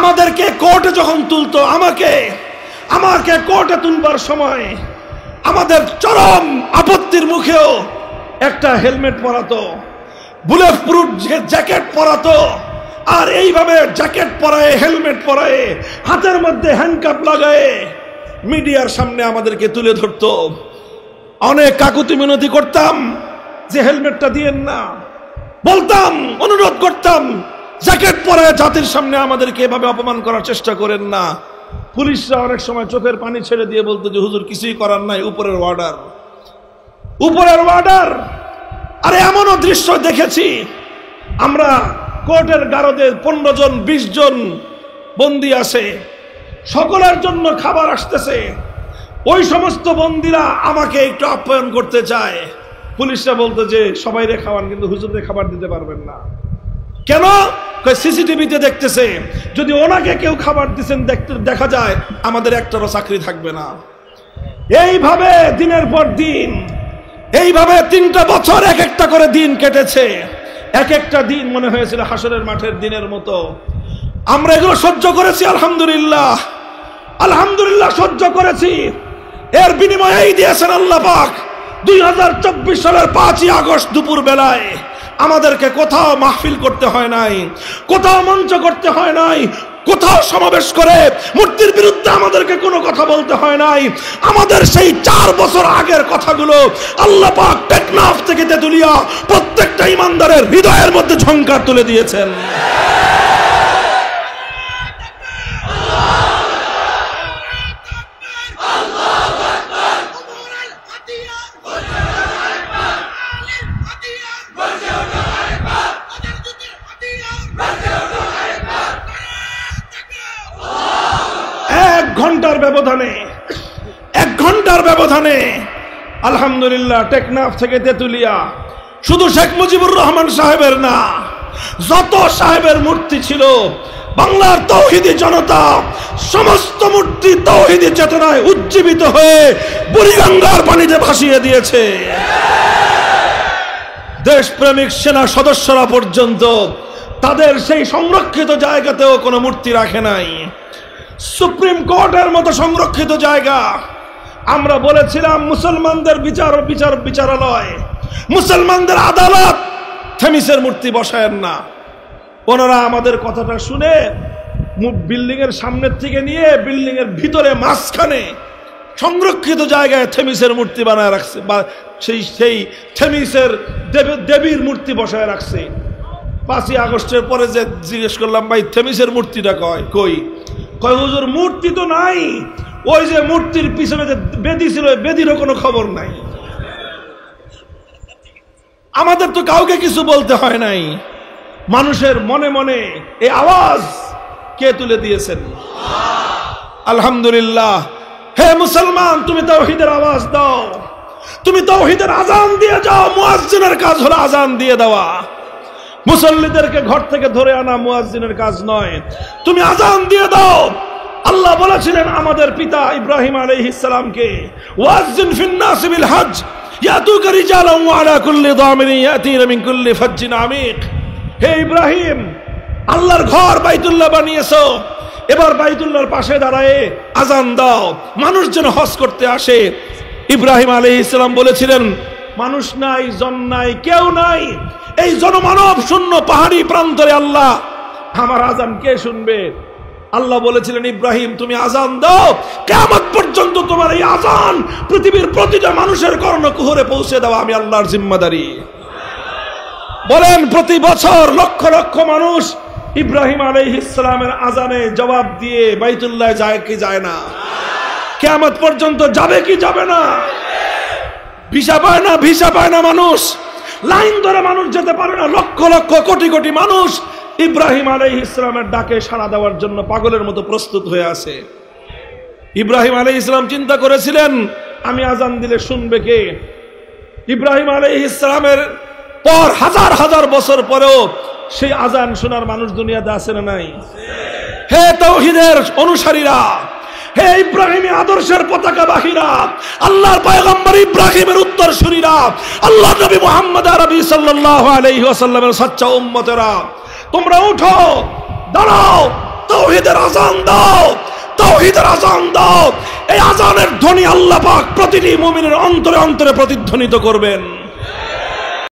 আমাদেরকে কোর্টে যখন তুলতো, আমাকে কোর্টে তুলবার সময় আমাদের চরম আপত্তির মুখেও একটা হেলমেট পরাতো, বুলেট প্রুফ জ্যাকেট পরাতো, আর এইভাবে জ্যাকেট পরায় হেলমেট পরায় হাতের মধ্যে হ্যান্ডকাপ লাগায় মিডিয়ার সামনে আমাদেরকে তুলে ধরতো। অনেক কাকুতি মিনতি করতাম যে হেলমেটটা দিয়েন না, বলতাম, অনুরোধ করতাম, জ্যাকেট পরায় জাতির সামনে আমাদেরকে এভাবে অপমান করার চেষ্টা করেন না। পুলিশরা অনেক সময় চোখের পানি ছেড়ে দিয়ে বলতো যে হুজুর কিছুই করার নাই, উপরের অর্ডার, উপরের অর্ডার। আরে এমনও দৃশ্য দেখেছি, আমরা কোর্টের গারদে 15 জন 20 জন বন্দী আছে, সকলের জন্য খাবার আসতেছে, ওই সমস্ত বন্দীরা আমাকে একটু আপ্যায়ন করতে চায়। পুলিশরা বলতো যে সবাই রে খাওয়ান, কিন্তু হুজুরদের খাবার দিতে পারবেন না। কেন? সিসিটিভিতে দেখতেছে, যদি ওনাকে কেউ খাবার দিচ্ছেন দেখা যায় আমাদের একটারও চাকরি থাকবে না। এইভাবে দিনের পর দিন, এইভাবে 3টা বছর এক একটা করে দিন কেটেছে। এক একটা দিন মনে হয়েছিল হাসরের মাঠের দিনের মতো। আমরা এগুলো সহ্য করেছি, আলহামদুলিল্লাহ, আলহামদুলিল্লাহ সহ্য করেছি। এর বিনিময়ে এই দিয়েছেন আল্লাহ পাক 2024 সালের 5ই আগস্ট দুপুর বেলায় আমাদেরকে কোথাও মাহফিল করতে হয় নাই, কোথাও মঞ্চ করতে হয় নাই, কোথাও সমাবেশ করে মূর্তির বিরুদ্ধে আমাদেরকে কোনো কথা বলতে হয় নাই। আমাদের সেই 4 বছর আগের কথাগুলো আল্লাহ পাক টেকনাফ থেকে তেতুলিয়া প্রত্যেকটা ইমানদারের হৃদয়ের মধ্যে ঝংকার তুলে দিয়েছেন। এক ঘন্টার ব্যবধানে আলহামদুলিল্লাহ টেকনাফ থেকে তেতুলিয়া শুধু শেখ মুজিবুর রহমান সাহেবের না, যত সাহেবের মূর্তি ছিল বাংলার তৌহিদি জনতা সমস্ত মূর্তি তৌহিদি চেতনায় উজ্জীবিত হয়ে বুড়িগঙ্গার পানিতে ভাসিয়ে দিয়েছে। দেশপ্রেমিক সেনা সদস্যরা পর্যন্ত তাদের সেই সংরক্ষিত জায়গাতেও কোনো মূর্তি রাখে নাই। সুপ্রিম কোর্টের মতো সংরক্ষিত জায়গা, আমরা বলেছিলাম মুসলমানদের বিচারালয়, মুসলমানদের আদালত, থেমিসের মূর্তি বসায়েন না। ওনারা আমাদের কথাটা শুনে বিল্ডিং এর সামনের থেকে নিয়ে বিল্ডিং এর ভিতরে মাঝখানে সংরক্ষিত জায়গায় থেমিসের মূর্তি বানায় রাখছে, বা সেই থেমিসের দেবীর মূর্তি বসায় রাখছে। 5ই আগস্টের পরে যে জিজ্ঞেস করলাম, ভাই থেমিসের মূর্তিটা কই? কয় হুজুর মূর্তি তো নাই, ওই যে মূর্তির পিছনে যে বেদি ছিল বেদিরও কোনো খবর নাই। আমাদের তো কাউকে কিছু বলতে হয় নাই, মানুষের মনে মনে এই আওয়াজ কে তুলে দিয়েছেন? আলহামদুলিল্লাহ। হে মুসলমান, তুমি তাওহীদের আওয়াজ দাও, তুমি তাওহীদের আজান দিয়ে যাও। মুয়াজ্জিনের কাজ হলো আজান দিয়ে দেওয়া, মুসল্লিদেরকে ঘর থেকে ধরে আনা মুয়াজ্জিনের কাজ নয়। তুমি আজান দিয়ে দাও। আল্লাহ বলেছিলেন আমাদের পিতা ইব্রাহিম আলাইহিস সালামকে, ওয়াজ্জিন ফিন নাস বিল হজ ইয়াতুকা রিজালান ওয়া আলা কুল্লি দামিরিন ইয়াতিনা মিন কুল্লি ফাজ্জিন আমিক। হে ইব্রাহিম, আল্লাহর ঘর বাইতুল্লাহ বানিয়েছো, এবার বাইতুল্লাহর পাশে দাঁড়ায় আজান দাও, মানুষ যেন হজ করতে আসে। ইব্রাহিম আলাইহিস সালাম বলেছিলেন, মানুষ নাই, জন নাই, কেউ নাই, এই জনমানব শূন্য পাহাড়ি প্রান্তরে আল্লাহ আমার আজান কে শুনবে? আল্লাহ বলেছিলেন, ইব্রাহিম তুমি আজান দাও, কিয়ামত পর্যন্ত তোমার এই আজান পৃথিবীর প্রতিটা মানুষের কর্ণকুহরে পৌঁছে দেওয়া আমি আল্লাহর জিম্মাদারি। বলেন, প্রতি বছর লক্ষ লক্ষ মানুষ ইব্রাহিম আলাইহিস সালামের আজানে জবাব দিয়ে বাইতুল্লাহ যায় কি যায় না? কিয়ামত পর্যন্ত যাবে কি যাবে না? ভিসা পায় না মানুষ, লাইন ধরে মানুষ যেতে পারে না। লক্ষ লক্ষ কোটি কোটি মানুষ ইব্রাহিম আলাইহিস সালামের ডাকে সাড়া দেওয়ার জন্য পাগলের মতো প্রস্তুত হয়ে আছে। ইব্রাহিম আলাইহিস সালাম চিন্তা করেছিলেন, আমি আজান দিলে শুনবে কে? ইব্রাহিম আলাইহিস সালামের পর হাজার হাজার বছর পরেও সেই আজান শোনার মানুষ দুনিয়াতে আছে না নাই? হে তাওহীদের অনুসারীরা, হে ইব্রাহিমী আদর্শের পতাকাবাহীরা, আল্লাহর পয়গম্বর ইব্রাহিমের উত্তরসূরিরা, আল্লাহর নবী মুহাম্মদ আরবি সাল্লাল্লাহু আলাইহি ওয়াসাল্লামের সচ্চা উম্মতেরা, তোমরা উঠো, দাঁড়াও, তাওহীদের আযান দাও, তাওহীদের আযান দাও। এই আযানের ধ্বনি আল্লাহ পাক প্রতিটি মুমিনের অন্তরে অন্তরে প্রতিধ্বনিত করবেন।